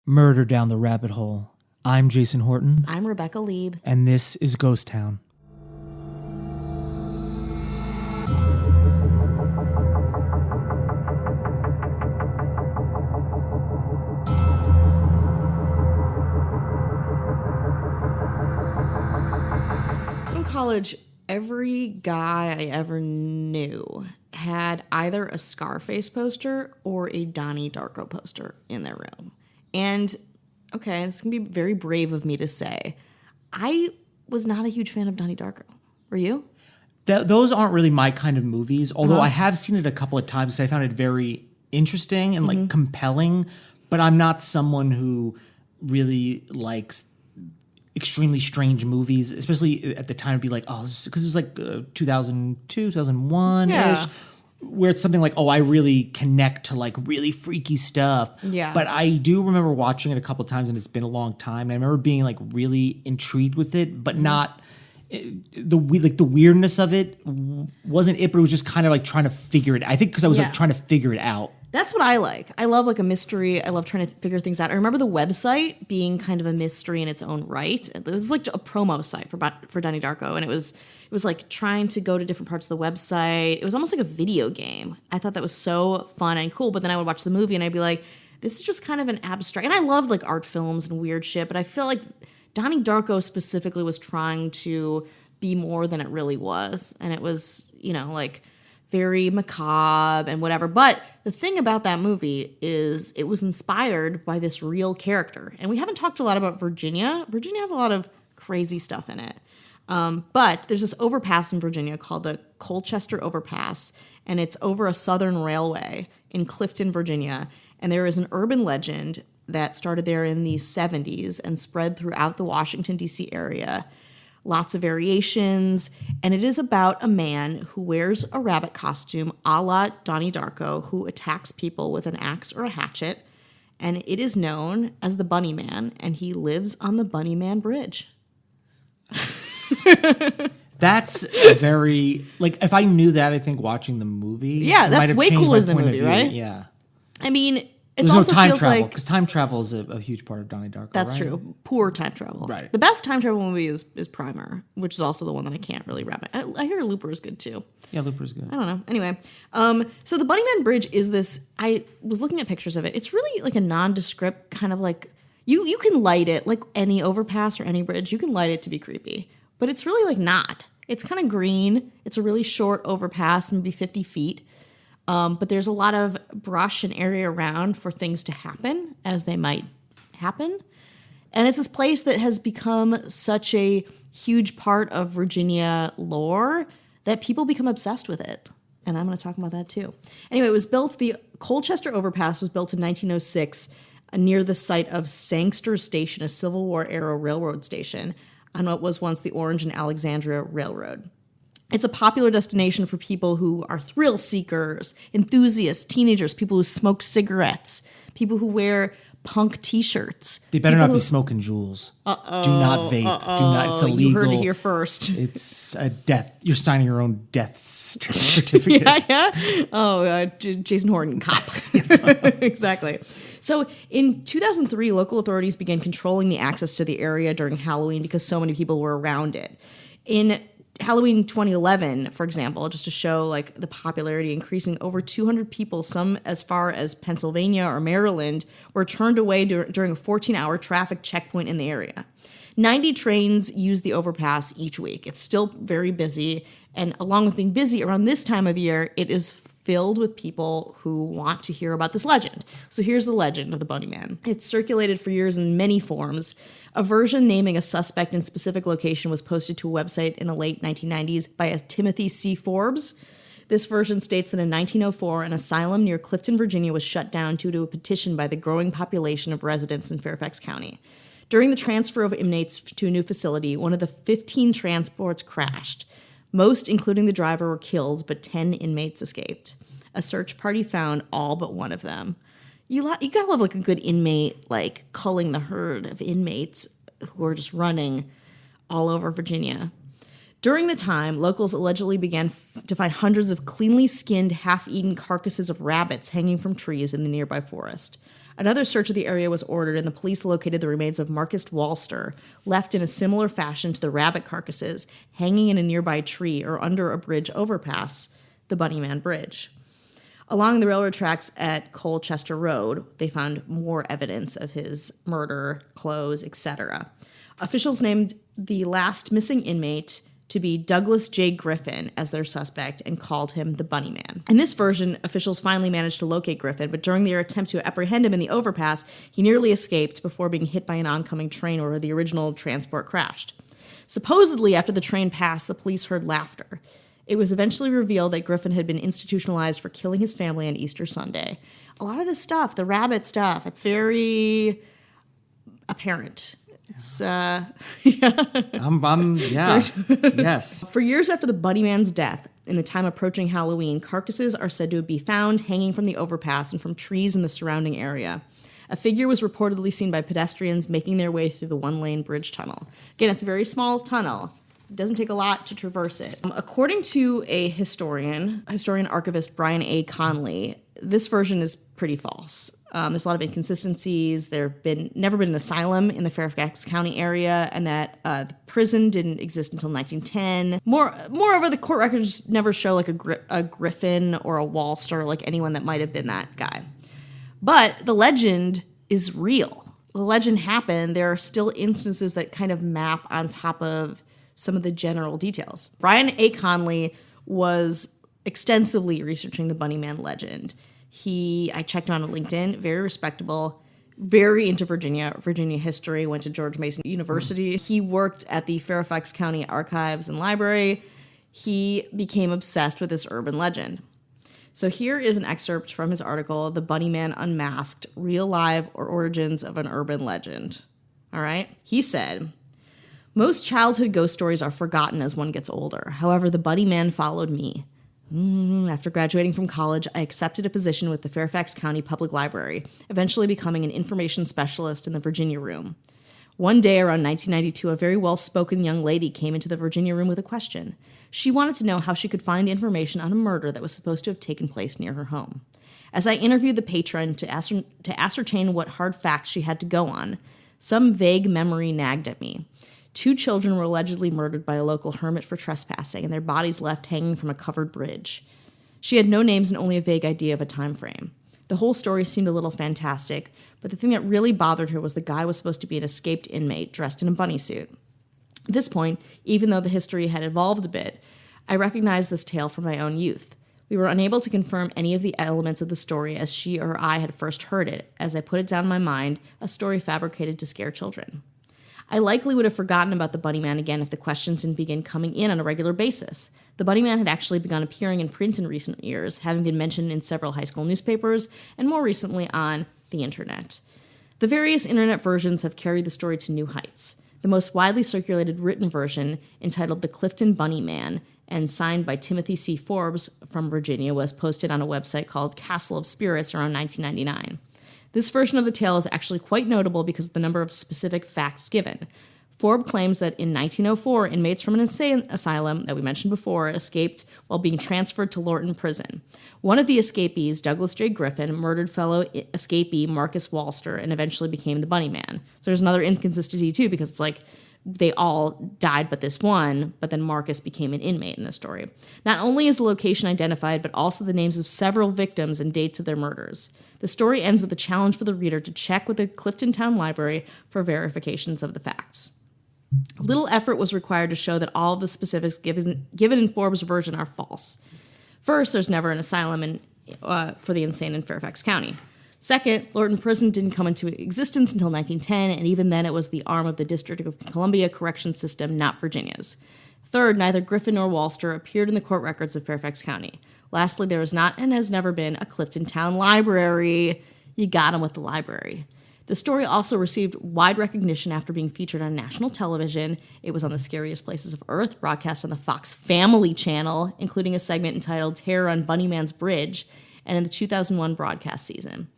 Murder Down the Rabbit Hole. I'm Jason Horton. I'm Rebecca Lieb. And this is Ghost Town. So in college, every guy I ever knew had either a Scarface poster or a Donnie Darko poster in their room. And, okay, this can be very brave of me to say, I was not a huge fan of Donnie Darko. Were you? Those aren't really my kind of movies, although I have seen it a couple of times. So I found it very interesting and like compelling, but I'm not someone who really likes extremely strange movies, especially at the time. It'd be like, oh, because it was like 2002, 2001-ish, where it's something like, oh, I really connect to like really freaky stuff. Yeah. But I do remember watching it a couple of times, and it's been a long time. And I remember being like really intrigued with it, but not the weirdness of it wasn't it, but it was just kind of like trying to figure it. I think because I was like trying to figure it out. That's what I like. I love like a mystery. I love trying to figure things out. I remember the website being kind of a mystery in its own right. It was like a promo site for Donnie Darko, and it was like trying to go to different parts of the website. It was almost like a video game. I thought that was so fun and cool. But then I would watch the movie and I'd be like, this is just kind of an abstract. And I loved like art films and weird shit, but I feel like Donnie Darko specifically was trying to be more than it really was, and it was, you know, like very macabre and whatever. But the thing about that movie is it was inspired by this real character. And we haven't talked a lot about Virginia. Virginia has a lot of crazy stuff in it. But there's this overpass in Virginia called the Colchester Overpass, and it's over a southern railway in Clifton, Virginia. And there is an urban legend that started there in the 70s and spread throughout the Washington, D.C. area. Lots of variations, and it is about a man who wears a rabbit costume a la Donnie Darko, who attacks people with an axe or a hatchet, and it is known as the Bunny Man, and he lives on the Bunny Man Bridge. That's a very, like, if I knew that, I think watching the movie, yeah, that's way cooler than the movie, right? Yeah, I mean, there's also no time feels travel, like because time travel is a huge part of Donnie Darko. that's right? true. Poor time travel. Right. The best time travel movie is Primer, which is also the one that I can't really wrap it. I hear Looper is good too. Yeah, Looper's good. I don't know. Anyway, so the Bunnyman Bridge is this. I was looking at pictures of it. It's really like a nondescript kind of like you can light it like any overpass or any bridge. You can light it to be creepy, but it's really like not. It's kind of green. It's a really short overpass, maybe 50 feet. But there's a lot of brush and area around for things to happen as they might happen. And it's this place that has become such a huge part of Virginia lore that people become obsessed with it. And I'm going to talk about that too. Anyway, the Colchester Overpass was built in 1906 near the site of Sangster Station, a Civil War era railroad station on what was once the Orange and Alexandria Railroad. It's a popular destination for people who are thrill seekers, enthusiasts, teenagers, people who smoke cigarettes, people who wear punk t-shirts. They better not be smoking jewels. Do not vape. Do not. It's illegal. You heard it here first. It's a death. You're signing your own death certificate. yeah. Oh, Jason Horton, cop. Exactly. So in 2003, local authorities began controlling the access to the area during Halloween because so many people were around it. In Halloween 2011, for example, just to show like the popularity increasing, over 200 people, some as far as Pennsylvania or Maryland, were turned away during a 14-hour traffic checkpoint in the area. 90 trains use the overpass each week. It's still very busy, and along with being busy around this time of year, it is filled with people who want to hear about this legend. So here's the legend of the Bunny Man. It's circulated for years in many forms. A version naming a suspect in specific location was posted to a website in the late 1990s by a Timothy C. Forbes. This version states that in 1904, an asylum near Clifton, Virginia was shut down due to a petition by the growing population of residents in Fairfax County. During the transfer of inmates to a new facility, one of the 15 transports crashed. Most, including the driver, were killed, but 10 inmates escaped. A search party found all but one of them. You gotta love like a good inmate, like culling the herd of inmates who are just running all over Virginia. During the time, locals allegedly began to find hundreds of cleanly skinned, half-eaten carcasses of rabbits hanging from trees in the nearby forest. Another search of the area was ordered, and the police located the remains of Marcus Wooster, left in a similar fashion to the rabbit carcasses hanging in a nearby tree or under a bridge overpass, the Bunnyman Bridge. Along the railroad tracks at Colchester Road, they found more evidence of his murder, clothes, etc. Officials named the last missing inmate to be Douglas J. Griffin as their suspect and called him the Bunnyman. In this version, officials finally managed to locate Griffin, but during their attempt to apprehend him in the overpass, he nearly escaped before being hit by an oncoming train where the original transport crashed. Supposedly, after the train passed, the police heard laughter. It was eventually revealed that Griffin had been institutionalized for killing his family on Easter Sunday. A lot of this stuff, the rabbit stuff, it's very apparent. It's, yeah. Yes. For years after the Bunnyman's death, in the time approaching Halloween, carcasses are said to be found hanging from the overpass and from trees in the surrounding area. A figure was reportedly seen by pedestrians making their way through the one-lane bridge tunnel. Again, it's a very small tunnel. It doesn't take a lot to traverse it. According to a historian archivist Brian A. Conley, this version is pretty false. There's a lot of inconsistencies. There have never been an asylum in the Fairfax County area, and that the prison didn't exist until 1910. Moreover, the court records never show like a Griffin or a Wooster, like anyone that might have been that guy. But the legend is real. The legend happened. There are still instances that kind of map on top of some of the general details. Brian A. Conley was extensively researching the Bunnyman legend. I checked him on LinkedIn, very respectable, very into Virginia history, went to George Mason University. He worked at the Fairfax County Archives and Library. He became obsessed with this urban legend. So here is an excerpt from his article, The Bunnyman Unmasked, Real Life or Origins of an Urban Legend. All right? He said, most childhood ghost stories are forgotten as one gets older. However, the Bunnyman followed me. After graduating from college, I accepted a position with the Fairfax County Public Library, eventually becoming an information specialist in the Virginia room. One day around 1992, a very well-spoken young lady came into the Virginia room with a question. She wanted to know how she could find information on a murder that was supposed to have taken place near her home. As I interviewed the patron to ascertain what hard facts she had to go on, some vague memory nagged at me. 2 children were allegedly murdered by a local hermit for trespassing, and their bodies left hanging from a covered bridge. She had no names and only a vague idea of a time frame. The whole story seemed a little fantastic, but the thing that really bothered her was the guy was supposed to be an escaped inmate dressed in a bunny suit. At this point, even though the history had evolved a bit, I recognized this tale from my own youth. We were unable to confirm any of the elements of the story as she or I had first heard it, as I put it down in my mind, a story fabricated to scare children. I likely would have forgotten about the Bunnyman again if the questions didn't begin coming in on a regular basis. The Bunnyman had actually begun appearing in print in recent years, having been mentioned in several high school newspapers, and more recently on the internet. The various internet versions have carried the story to new heights. The most widely circulated written version, entitled The Clifton Bunnyman, and signed by Timothy C. Forbes from Virginia, was posted on a website called Castle of Spirits around 1999. This version of the tale is actually quite notable because of the number of specific facts given. Forbes claims that in 1904, inmates from an insane asylum that we mentioned before escaped while being transferred to Lorton Prison. One of the escapees, Douglas J. Griffin, murdered fellow escapee Marcus Wooster and eventually became the Bunnyman. So there's another inconsistency too, because it's like they all died but this one, but then Marcus became an inmate in this story. Not only is the location identified, but also the names of several victims and dates of their murders. The story ends with a challenge for the reader to check with the Clifton Town Library for verifications of the facts. Little effort was required to show that all of the specifics given in Forbes' version are false. First, there's never an asylum for the insane in Fairfax County. Second, Lorton Prison didn't come into existence until 1910, and even then it was the arm of the District of Columbia Correction System, not Virginia's. Third, neither Griffin nor Wooster appeared in the court records of Fairfax County. Lastly, there is not and has never been a Clifton Town Library. You got him with the library. The story also received wide recognition after being featured on national television. It was on the Scariest Places of Earth, broadcast on the Fox Family Channel, including a segment entitled Terror on Bunnyman's Bridge, and in the 2001 broadcast season.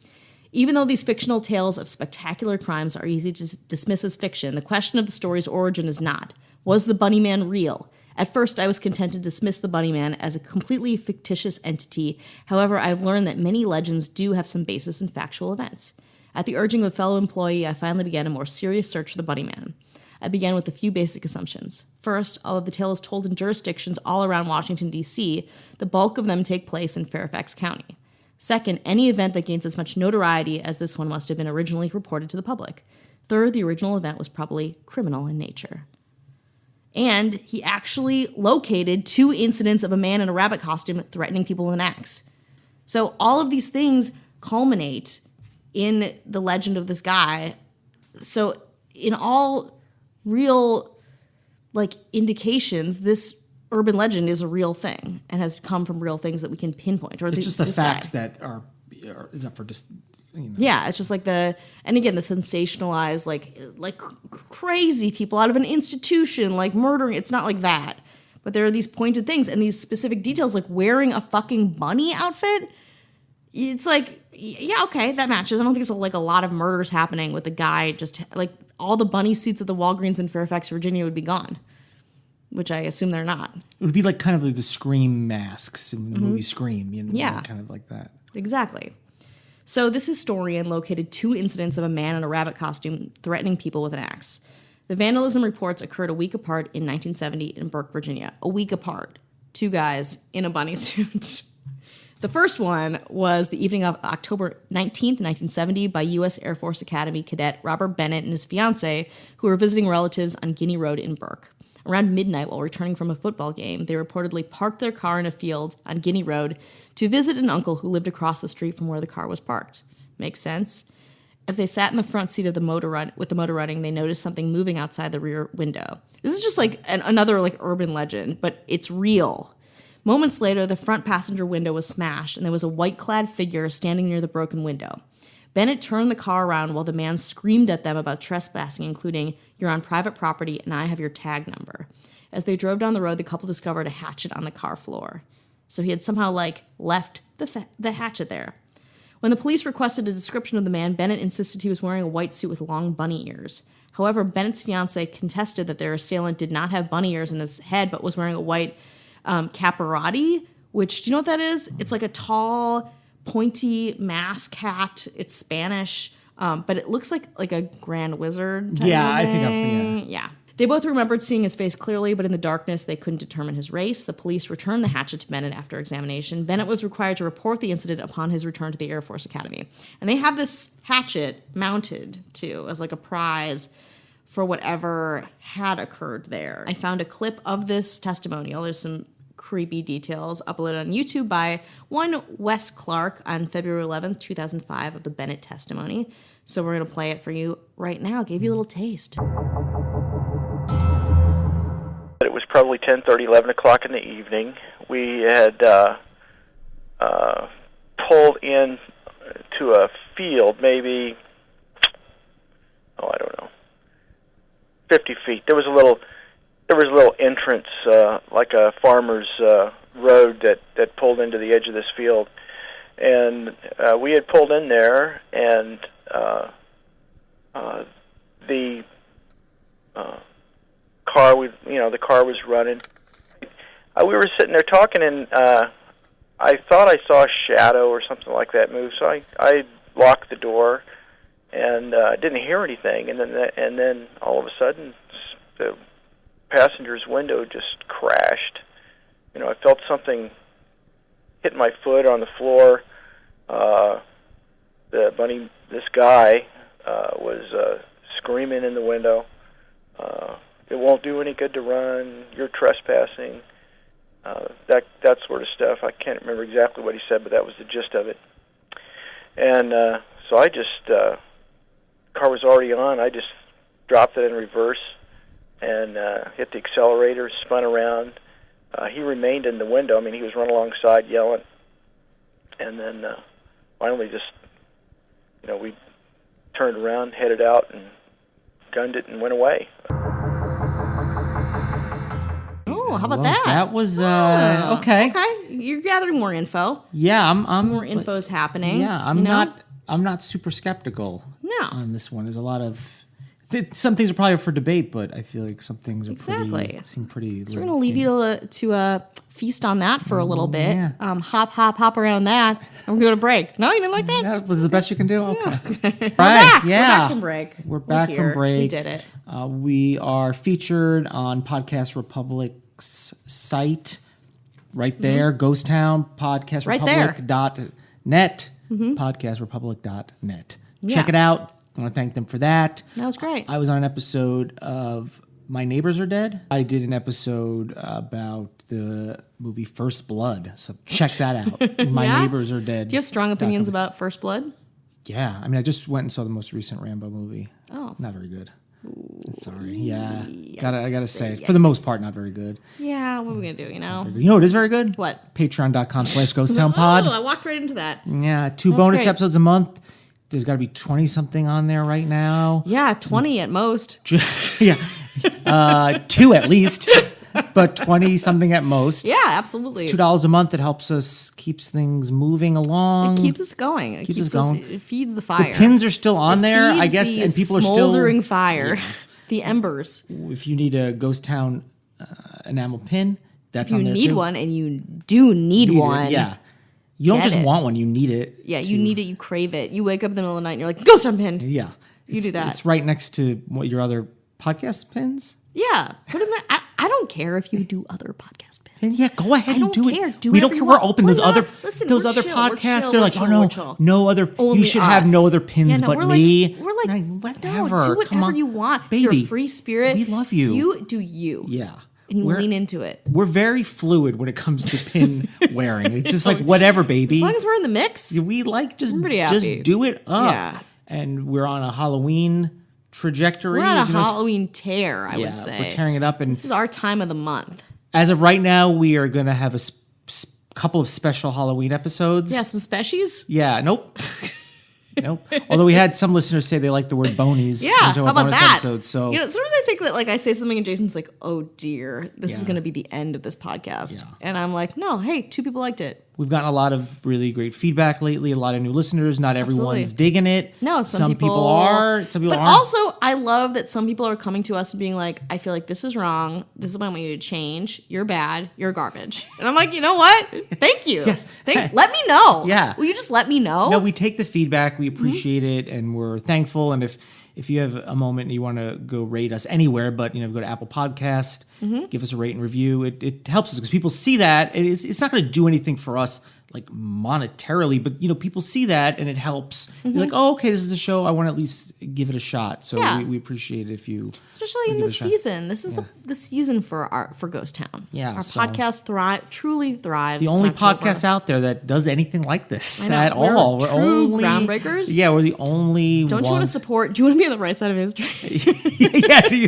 Even though these fictional tales of spectacular crimes are easy to dismiss as fiction, the question of the story's origin is not. Was the Bunnyman real? At first, I was content to dismiss the Bunnyman as a completely fictitious entity. However, I've learned that many legends do have some basis in factual events. At the urging of a fellow employee, I finally began a more serious search for the Bunny Man. I began with a few basic assumptions. First, although the tale is told in jurisdictions all around Washington, D.C., the bulk of them take place in Fairfax County. Second, any event that gains as much notoriety as this one must have been originally reported to the public. Third, the original event was probably criminal in nature. And he actually located 2 incidents of a man in a rabbit costume threatening people with an axe. So all of these things culminate in the legend of this guy. So in all real indications, this urban legend is a real thing and has come from real things that we can pinpoint. Or it's just the facts that are is up for just. Yeah, it's just and again, the sensationalized, crazy people out of an institution, murdering. It's not like that. But there are these pointed things and these specific details, like wearing a fucking bunny outfit. It's yeah, okay, that matches. I don't think it's a lot of murders happening with the guy just, all the bunny suits at the Walgreens in Fairfax, Virginia would be gone. Which I assume they're not. It would be kind of like the Scream masks in the movie Scream. Yeah. Kind of like that. Exactly. So this historian located 2 incidents of a man in a rabbit costume threatening people with an axe. The vandalism reports occurred a week apart in 1970 in Burke, Virginia. A week apart. 2 guys in a bunny suit. The first one was the evening of October 19th, 1970, by U.S. Air Force Academy cadet Robert Bennett and his fiancée, who were visiting relatives on Guinea Road in Burke. Around midnight, while returning from a football game, they reportedly parked their car in a field on Guinea Road to visit an uncle who lived across the street from where the car was parked. Makes sense? As they sat in the front seat of the motor running, they noticed something moving outside the rear window. This is just another urban legend, but it's real. Moments later, the front passenger window was smashed, and there was a white-clad figure standing near the broken window. Bennett turned the car around while the man screamed at them about trespassing, including, "You're on private property, and I have your tag number." As they drove down the road, the couple discovered a hatchet on the car floor. So he had somehow, left the hatchet there. When the police requested a description of the man, Bennett insisted he was wearing a white suit with long bunny ears. However, Bennett's fiancée contested that their assailant did not have bunny ears in his head, but was wearing a white caparati, which, do you know what that is? It's like a tall, pointy mask hat. It's Spanish, but it looks like a grand wizard type I of think thing. Yeah. They both remembered seeing his face clearly, but in the darkness, they couldn't determine his race. The police returned the hatchet to Bennett after examination. Bennett was required to report the incident upon his return to the Air Force Academy. And they have this hatchet mounted, too, as a prize for whatever had occurred there. I found a clip of this testimonial. There's some creepy details uploaded on YouTube by one Wes Clark on February 11th, 2005 of the Bennett testimony. So we're going to play it for you right now. Gave you a little taste. It was probably 10:30, 11 o'clock in the evening. We had pulled in to a field, maybe, I don't know, 50 feet. There was a little entrance, like a farmer's road that pulled into the edge of this field, and we had pulled in there, and the car, the car was running. We were sitting there talking, and I thought I saw a shadow or something like that move, so I locked the door and didn't hear anything, and then all of a sudden the passenger's window just crashed. I felt something hit my foot on the floor. This guy was screaming in the window. It won't do any good to run. You're trespassing. That sort of stuff. I can't remember exactly what he said, but that was the gist of it. And so I just, car was already on. I just dropped it in reverse and hit the accelerator, spun around. He remained in the window. I mean, he was running alongside yelling. And then finally just, we turned around, headed out, and gunned it and went away. Oh, how about that? That was okay. Okay, you're gathering more info. Yeah, I'm more info's happening. Yeah, I'm not super skeptical. No. On this one, there's a lot of Some things are probably up for debate, but I feel like some things are seem pretty. So we're gonna leave you to feast on that for a little bit. Yeah. Hop around that, and we're gonna go to break. No, you didn't like that? That was the best you can do. Okay. We're back. Yeah. We're back from break. We're back from break. We did it. We are featured on Podcast Republic's site. Right there, Ghost Town, podcastrepublic.net, podcastrepublic.net. Check it out. I want to thank them for that. That was great. I was on an episode of My Neighbors Are Dead. I did an episode about the movie First Blood, so check that out. My Neighbors Are Dead. Do you have strong opinions about First Blood? Yeah. I mean, I just went and saw the most recent Rambo movie. Oh. Not very good. Sorry. Yeah. I gotta say, for the most part, not very good. Yeah, what are we gonna do, you know? You know what is very good? What? Patreon.com/ghosttownpod. Oh, I walked right into that. Yeah, 2 bonus episodes a month. There's got to be 20-something on there right now. Yeah, 20 at most. Yeah. 2 at least, but 20-something at most. Yeah, absolutely. It's $2 a month. It helps us, keeps things moving along. It keeps us going. It keeps us going. It feeds the fire. The pins are still on there, I guess, and people are still... smoldering fire. Yeah. The embers. If you need a Ghost Town enamel pin, that's on there too. You need one, and you do need one. Yeah. You don't just want one, you need it. Yeah, you need it, you crave it. You wake up in the middle of the night and you're like, Ghost Town pin. Yeah. You do that. It's right next to your other podcast pins. Yeah. Put them in, I don't care if you do other podcast pins. Yeah, go ahead and do it. We don't care. We're open. Those other podcasts, they're like, no other. Only you should have no other pins but me. We're like, whatever. No, do whatever you want. Baby. You're a free spirit. We love you. You do you. Yeah. And you lean into it. We're very fluid when it comes to pin wearing. It's just like, whatever, baby. As long as we're in the mix. We like just do it up. Yeah. And we're on a Halloween trajectory. We're on a Halloween tear, I would say. We're tearing it up. And this is our time of the month. As of right now, we are going to have a couple of special Halloween episodes. Yeah, some species? Yeah, nope. Nope. Although we had some listeners say they like the word bonies. Yeah, how about that? Episodes, so. You know, sometimes I think that I say something and Jason's like, oh dear, this is going to be the end of this podcast. Yeah. And I'm like, no, hey, 2 people liked it. We've gotten a lot of really great feedback lately, a lot of new listeners. Not everyone's digging it. No, some people are. Some people aren't. But also, I love that some people are coming to us and being like, I feel like this is wrong. This is what I want you to change. You're bad. You're garbage. And I'm like, you know what? Thank you. Yes. Let me know. Yeah. Will you just let me know? No, we take the feedback. We appreciate it, and we're thankful. And if you have a moment and you want to go rate us anywhere, but go to Apple Podcast, give us a rate and review. It helps us because people see that. It's not going to do anything for us like monetarily, but people see that and it helps. They're like, oh, okay, this is the show. I want to at least give it a shot. So we appreciate it if you, especially in this season. This is the season for Ghost Town. Yeah, our podcast truly thrives. The only podcast out there that does anything like this at all. We're only groundbreakers. Yeah, we're the only. Don't you want to support? Do you want to be on the right side of history? Yeah. Do you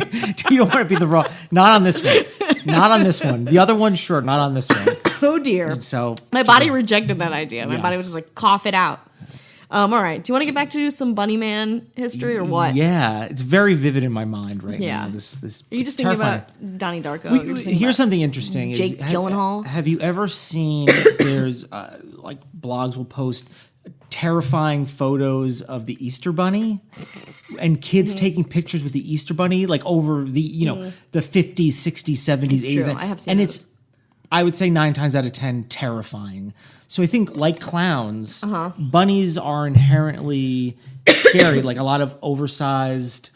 want to be the wrong? Not on this one. Not on this one. The other one, sure. Not on this one. Oh dear. So my body rejected that idea. My body was just like, cough it out. All right. Do you want to get back to some Bunny Man history or what? Yeah, it's very vivid in my mind right now. This Are you just thinking about Donnie Darko? Here's something interesting. Jake Gyllenhaal. Have you ever seen? There's like blogs will post terrifying photos of the Easter Bunny and kids taking pictures with the Easter Bunny, like over the the 50s, 60s, 70s, 80s. I have seen and those. It's, I would say 9 times out of 10, terrifying. So I think, like clowns, bunnies are inherently scary. Like a lot of oversized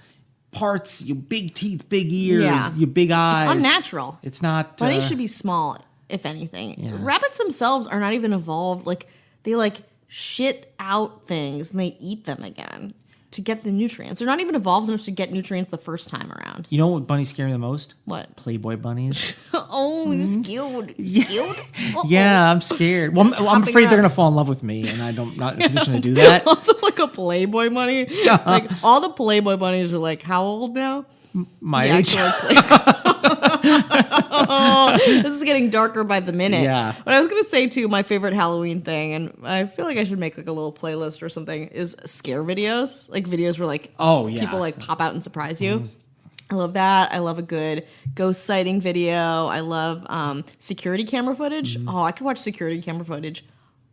parts, your big teeth, big ears, your big eyes. It's unnatural. It's not. Bunnies should be small, if anything. Yeah. Rabbits themselves are not even evolved. Like they shit out things and they eat them again to get the nutrients. They're not even evolved enough to get nutrients the first time around. You know what bunnies scare me the most? What? Playboy bunnies. Oh, you're scared. You scared? Yeah, I'm scared. Well, I'm afraid they're gonna fall in love with me, and I'm not in a position to do that. Also, like a Playboy bunny. Like all the Playboy bunnies are like, how old now? My age. Oh, this is getting darker by the minute. Yeah. But I was going to say, too, my favorite Halloween thing, and I feel like I should make a little playlist or something, is scare videos. Like videos where people pop out and surprise you. I love that. I love a good ghost sighting video. I love security camera footage. Oh, I could watch security camera footage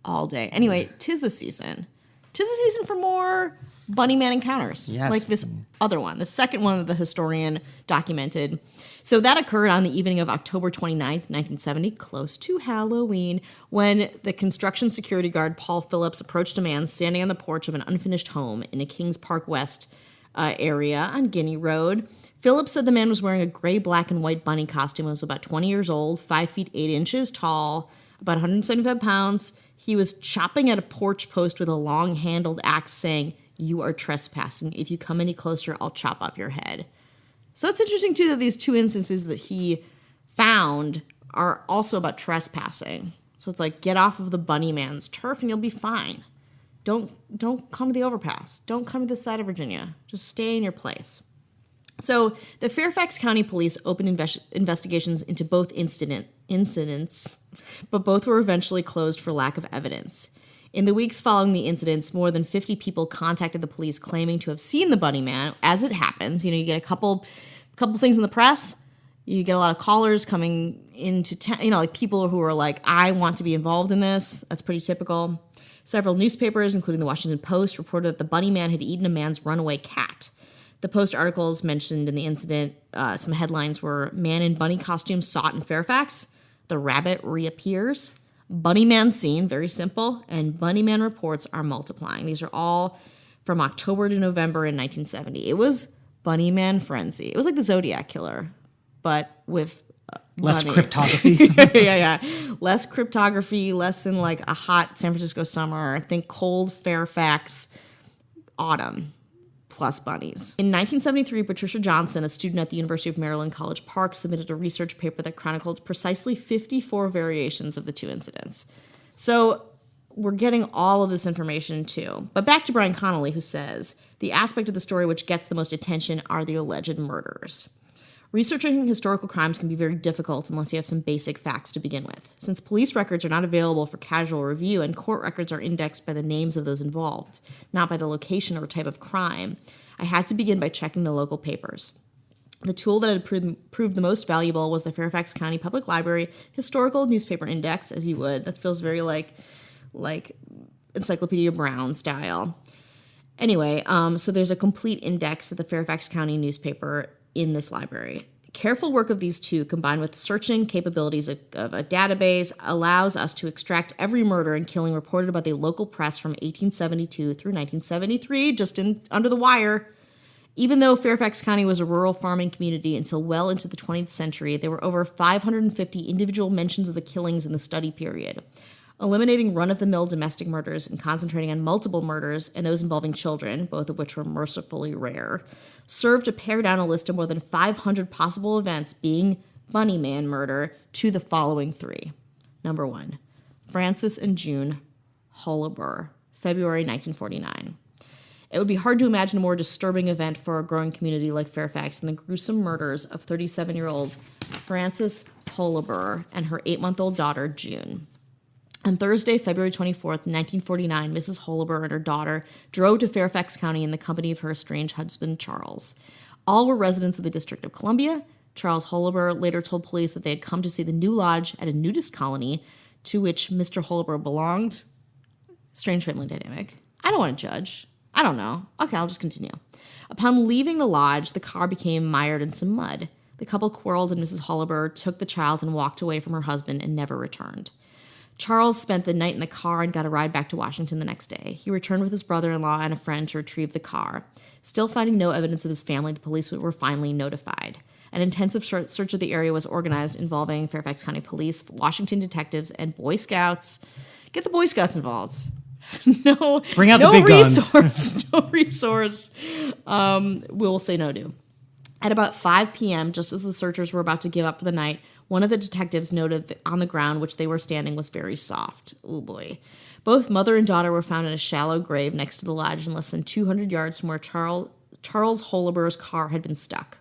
all day. Anyway, 'tis the season. 'Tis the season for more bunny man encounters. Yes. Like this other one, the second one that the historian documented. So that occurred on the evening of October 29th, 1970, close to Halloween, when the construction security guard Paul Phillips approached a man standing on the porch of an unfinished home in a Kings Park West area on Guinea Road. Phillips said the man was wearing a gray, black, and white bunny costume. He was about 20 years old, 5 feet 8 inches tall, about 175 pounds. He was chopping at a porch post with a long-handled axe, saying, "You are trespassing. If you come any closer, I'll chop off your head." So it's interesting, too, that these two instances that he found are also about trespassing. So it's like, get off of the bunny man's turf and you'll be fine. Don't come to the overpass. Don't come to this side of Virginia. Just stay in your place. So the Fairfax County Police opened investigations into both incidents, but both were eventually closed for lack of evidence. In the weeks following the incidents, more than 50 people contacted the police claiming to have seen the bunny man. As it happens, you get a couple things in the press. You get a lot of callers coming into town, like people who are like, I want to be involved in this. That's pretty typical. Several newspapers, including the Washington Post, reported that the bunny man had eaten a man's runaway cat. The Post articles mentioned in the incident, some headlines were, "Man in bunny costume sought in Fairfax," "The rabbit reappears," "Bunny man seen," very simple, and "Bunny man reports are multiplying." These are all from October to November in 1970. It was bunny man frenzy. It was like the Zodiac Killer, but with less bunny. cryptography. yeah. Less cryptography, less in like a hot San Francisco summer. I think cold Fairfax autumn. Plus bunnies. In 1973, Patricia Johnson, a student at the University of Maryland College Park, submitted a research paper that chronicled precisely 54 variations of the two incidents. So we're getting all of this information too. But back to Brian Connolly, who says, the aspect of the story which gets the most attention are the alleged murders. Researching historical crimes can be very difficult unless you have some basic facts to begin with. Since police records are not available for casual review and court records are indexed by the names of those involved, not by the location or type of crime, I had to begin by checking the local papers. The tool that had proved the most valuable was the Fairfax County Public Library Historical Newspaper Index, as you would. That feels very like Encyclopedia Brown style. Anyway, so there's a complete index of the Fairfax County newspaper in this library. Careful work of these two, combined with searching capabilities of a database, allows us to extract every murder and killing reported by the local press from 1872 through 1973, just under the wire. Even though Fairfax County was a rural farming community until well into the 20th century, there were over 550 individual mentions of the killings in the study period. Eliminating run-of-the-mill domestic murders and concentrating on multiple murders and those involving children, both of which were mercifully rare, served to pare down a list of more than 500 possible events being bunny man murder to the following three. Number 1, Francis and June Holliber, February 1949. It would be hard to imagine a more disturbing event for a growing community like Fairfax than the gruesome murders of 37-year-old Frances Holliber and her 8-month-old daughter, June. On Thursday, February 24th, 1949, Mrs. Holliber and her daughter drove to Fairfax County in the company of her estranged husband, Charles. All were residents of the District of Columbia. Charles Holliber later told police that they had come to see the new lodge at a nudist colony to which Mr. Holliber belonged. Strange family dynamic. I don't want to judge. I don't know. Okay, I'll just continue. Upon leaving the lodge, the car became mired in some mud. The couple quarreled and Mrs. Holliber took the child and walked away from her husband and never returned. Charles spent the night in the car and got a ride back to Washington the next day. He returned with his brother-in-law and a friend to retrieve the car. Still finding no evidence of his family, the police were finally notified. An intensive search of the area was organized involving Fairfax County Police, Washington detectives, and Boy Scouts. Get the Boy Scouts involved. Bring out the big guns. No resource. We'll say no to. At about 5 p.m., just as the searchers were about to give up for the night, one of the detectives noted that on the ground which they were standing was very soft. Oh boy. Both mother and daughter were found in a shallow grave next to the lodge in less than 200 yards from where Charles Holliber's car had been stuck.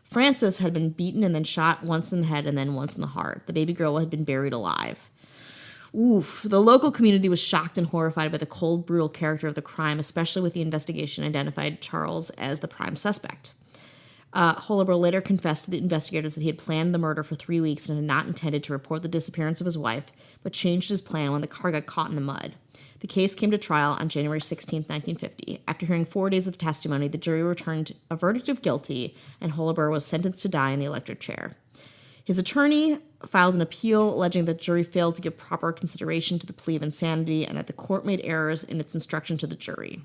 Frances had been beaten and then shot once in the head and then once in the heart. The baby girl had been buried alive. Oof. The local community was shocked and horrified by the cold, brutal character of the crime, especially with the investigation identified Charles as the prime suspect. Holabro later confessed to the investigators that he had planned the murder for 3 weeks and had not intended to report the disappearance of his wife, but changed his plan when the car got caught in the mud. The case came to trial on January 16, 1950. After hearing 4 days of testimony, the jury returned a verdict of guilty, and Holabro was sentenced to die in the electric chair. His attorney filed an appeal alleging that the jury failed to give proper consideration to the plea of insanity and that the court made errors in its instruction to the jury.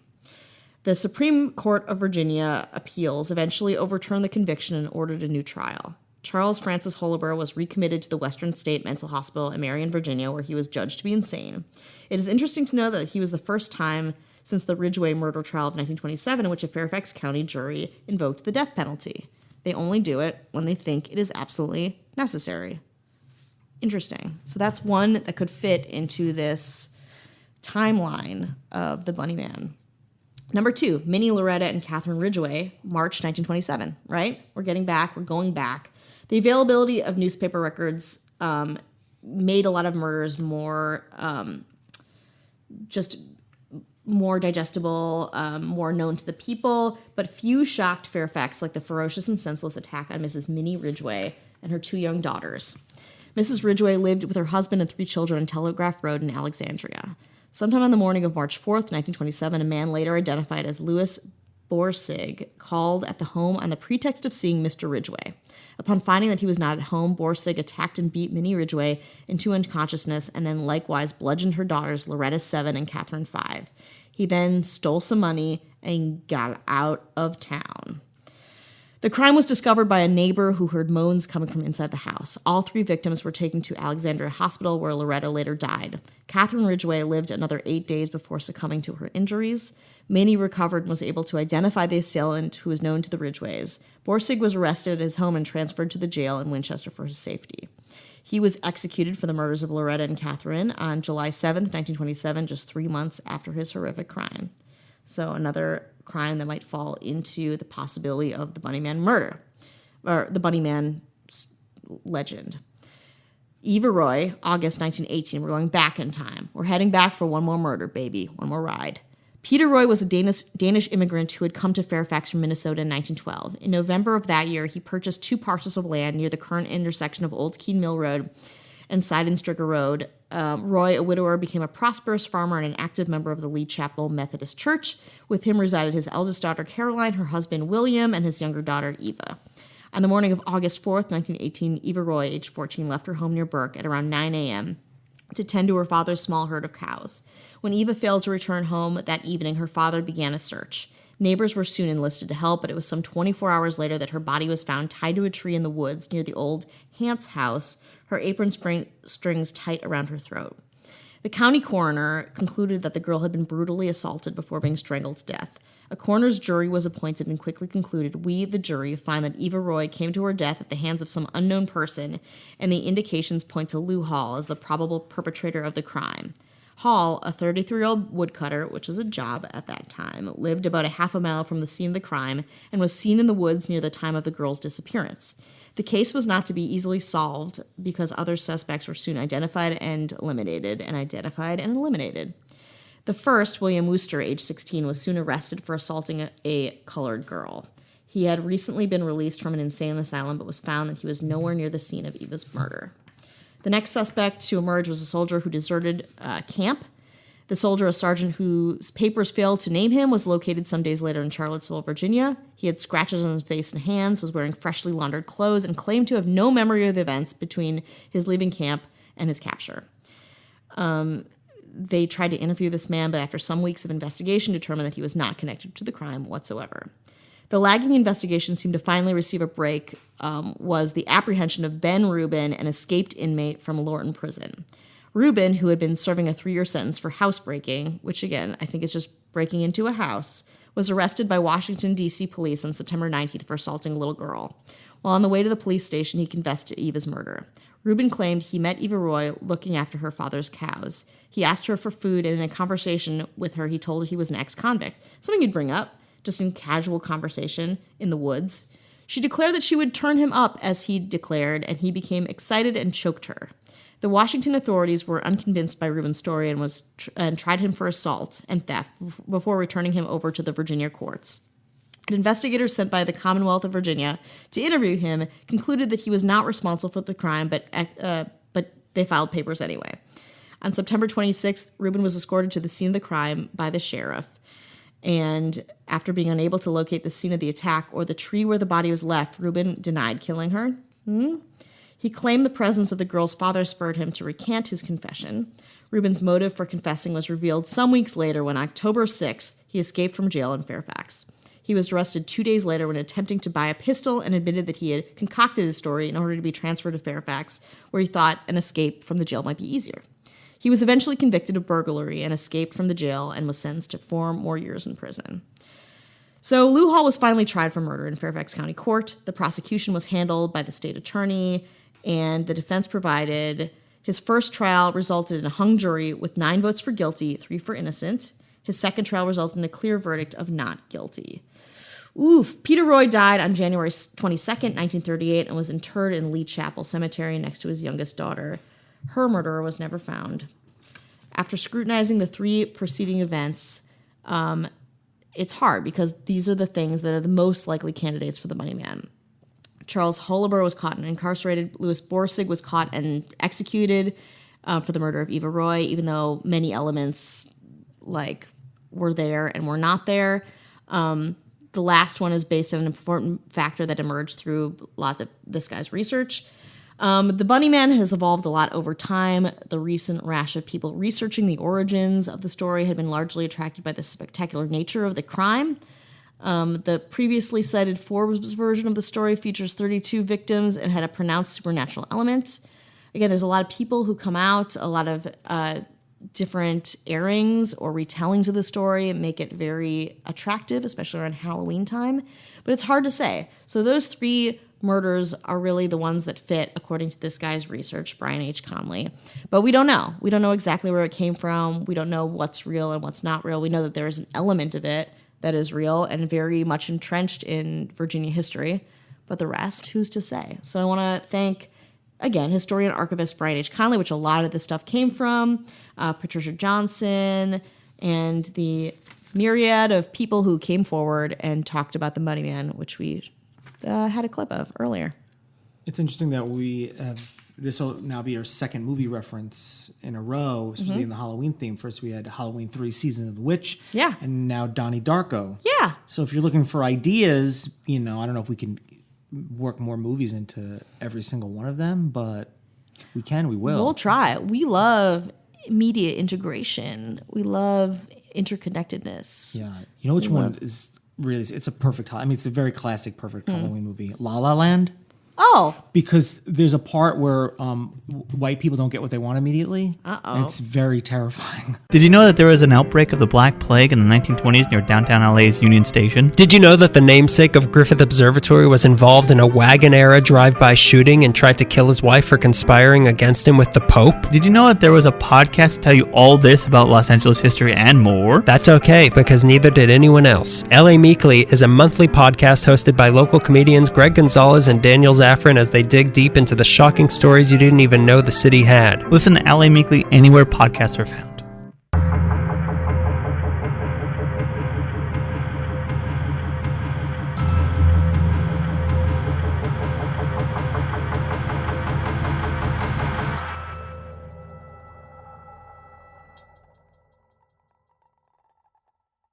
The Supreme Court of Virginia Appeals eventually overturned the conviction and ordered a new trial. Charles Francis Holabro was recommitted to the Western State Mental Hospital in Marion, Virginia, where he was judged to be insane. It is interesting to know that he was the first time since the Ridgway murder trial of 1927 in which a Fairfax County jury invoked the death penalty. They only do it when they think it is absolutely necessary. Interesting. So that's one that could fit into this timeline of the Bunny Man. Number 2, Minnie Loretta and Catherine Ridgway, March 1927, right? We're going back. The availability of newspaper records made a lot of murders more more digestible, more known to the people, but few shocked Fairfax like the ferocious and senseless attack on Mrs. Minnie Ridgway and her 2 young daughters. Mrs. Ridgway lived with her husband and 3 children on Telegraph Road in Alexandria. Sometime on the morning of March 4th, 1927, a man later identified as Louis Borsig called at the home on the pretext of seeing Mr. Ridgway. Upon finding that he was not at home, Borsig attacked and beat Minnie Ridgway into unconsciousness and then likewise bludgeoned her daughters, Loretta 7 and Catherine 5. He then stole some money and got out of town. The crime was discovered by a neighbor who heard moans coming from inside the house. All 3 victims were taken to Alexandria Hospital, where Loretta later died. Catherine Ridgway lived another 8 days before succumbing to her injuries. Minnie recovered and was able to identify the assailant, who was known to the Ridgways. Borsig was arrested at his home and transferred to the jail in Winchester for his safety. He was executed for the murders of Loretta and Catherine on July 7th, 1927, just 3 months after his horrific crime. So another crime that might fall into the possibility of the Bunny Man murder, or the Bunny Man legend. Eva Roy, August 1918. We're going back in time. We're heading back for one more murder, baby. One more ride. Peter Roy was a Danish immigrant who had come to Fairfax from Minnesota in 1912. In November of that year, he purchased 2 parcels of land near the current intersection of Old Keene Mill Road and Seidenstricker Road. Roy, a widower, became a prosperous farmer and an active member of the Lee Chapel Methodist Church. With him resided his eldest daughter, Caroline, her husband, William, and his younger daughter, Eva. On the morning of August 4th, 1918, Eva Roy, age 14, left her home near Burke at around 9 a.m. to tend to her father's small herd of cows. When Eva failed to return home that evening, her father began a search. Neighbors were soon enlisted to help, but it was some 24 hours later that her body was found tied to a tree in the woods near the old Hance house, her apron strings tight around her throat. The county coroner concluded that the girl had been brutally assaulted before being strangled to death. A coroner's jury was appointed and quickly concluded, "We, the jury, find that Eva Roy came to her death at the hands of some unknown person, and the indications point to Lou Hall as the probable perpetrator of the crime." Hall, a 33-year-old woodcutter, which was a job at that time, lived about a half a mile from the scene of the crime and was seen in the woods near the time of the girl's disappearance. The case was not to be easily solved because other suspects were soon identified and eliminated. The first, William Wooster, age 16, was soon arrested for assaulting a colored girl. He had recently been released from an insane asylum, but was found that he was nowhere near the scene of Eva's murder. The next suspect to emerge was a soldier who deserted camp. The soldier, a sergeant whose papers failed to name him, was located some days later in Charlottesville, Virginia. He had scratches on his face and hands, was wearing freshly laundered clothes, and claimed to have no memory of the events between his leaving camp and his capture. They tried to interview this man, but after some weeks of investigation, determined that he was not connected to the crime whatsoever. The lagging investigation seemed to finally receive a break, was the apprehension of Ben Rubin, an escaped inmate from Lorton Prison. Rubin, who had been serving a 3-year sentence for housebreaking, which again, I think is just breaking into a house, was arrested by Washington, D.C. police on September 19th for assaulting a little girl. While on the way to the police station, he confessed to Eva's murder. Rubin claimed he met Eva Roy looking after her father's cows. He asked her for food, and in a conversation with her, he told her he was an ex-convict, something you'd bring up just in casual conversation in the woods. She declared that she would turn him up, as he declared, and he became excited and choked her. The Washington authorities were unconvinced by Rubin's story and tried him for assault and theft before returning him over to the Virginia courts. An investigator sent by the Commonwealth of Virginia to interview him concluded that he was not responsible for the crime, but they filed papers anyway. On September 26th, Rubin was escorted to the scene of the crime by the sheriff. And after being unable to locate the scene of the attack or the tree where the body was left, Rubin denied killing her. He claimed the presence of the girl's father spurred him to recant his confession. Rubin's motive for confessing was revealed some weeks later when, October 6th, he escaped from jail in Fairfax. He was arrested 2 days later when attempting to buy a pistol and admitted that he had concocted his story in order to be transferred to Fairfax, where he thought an escape from the jail might be easier. He was eventually convicted of burglary and escaped from the jail and was sentenced to 4 more years in prison. So Lou Hall was finally tried for murder in Fairfax County Court. The prosecution was handled by the state attorney, and the defense provided. His first trial resulted in a hung jury with 9 votes for guilty, 3 for innocent. His second trial resulted in a clear verdict of not guilty. Peter Roy died on January 22nd, 1938, and was interred in Lee Chapel Cemetery next to his youngest daughter. Her murderer was never found. After scrutinizing the 3 preceding events, it's hard because these are the things that are the most likely candidates for the Money Man. Charles Holliber was caught and incarcerated. Louis Borsig was caught and executed for the murder of Eva Roy, even though many elements were there and were not there. The last one is based on an important factor that emerged through lots of this guy's research. The Bunny Man has evolved a lot over time. The recent rash of people researching the origins of the story had been largely attracted by the spectacular nature of the crime. The previously cited Forbes version of the story features 32 victims and had a pronounced supernatural element. Again, there's a lot of people who come out, a lot of different airings or retellings of the story and make it very attractive, especially around Halloween time. But it's hard to say. So those 3 murders are really the ones that fit, according to this guy's research, Brian H. Conley. But we don't know. We don't know exactly where it came from. We don't know what's real and what's not real. We know that there is an element of it that is real and very much entrenched in Virginia history. But the rest, who's to say? So I want to thank, again, historian archivist Brian H. Conley, which a lot of this stuff came from, Patricia Johnson, and the myriad of people who came forward and talked about the Money Man, which we had a clip of earlier. It's interesting that we have, this will now be our second movie reference in a row, especially in the Halloween theme. First we had Halloween 3, Season of the Witch. Yeah. And now Donnie Darko. Yeah. So if you're looking for ideas, I don't know if we can work more movies into every single one of them, but if we can, we will. We'll try. We love media integration. We love interconnectedness. Yeah. You know which one is really, it's a perfect, it's a very classic, perfect Halloween movie. La La Land. Oh. Because there's a part where white people don't get what they want immediately. Uh-oh. And it's very terrifying. Did you know that there was an outbreak of the Black Plague in the 1920s near downtown LA's Union Station? Did you know that the namesake of Griffith Observatory was involved in a wagon-era drive-by shooting and tried to kill his wife for conspiring against him with the Pope? Did you know that there was a podcast to tell you all this about Los Angeles history and more? That's okay, because neither did anyone else. L.A. Meekly is a monthly podcast hosted by local comedians Greg Gonzalez and Daniel Zaffron as they dig deep into the shocking stories you didn't even know the city had. Listen to LA Meekly anywhere podcasts are found.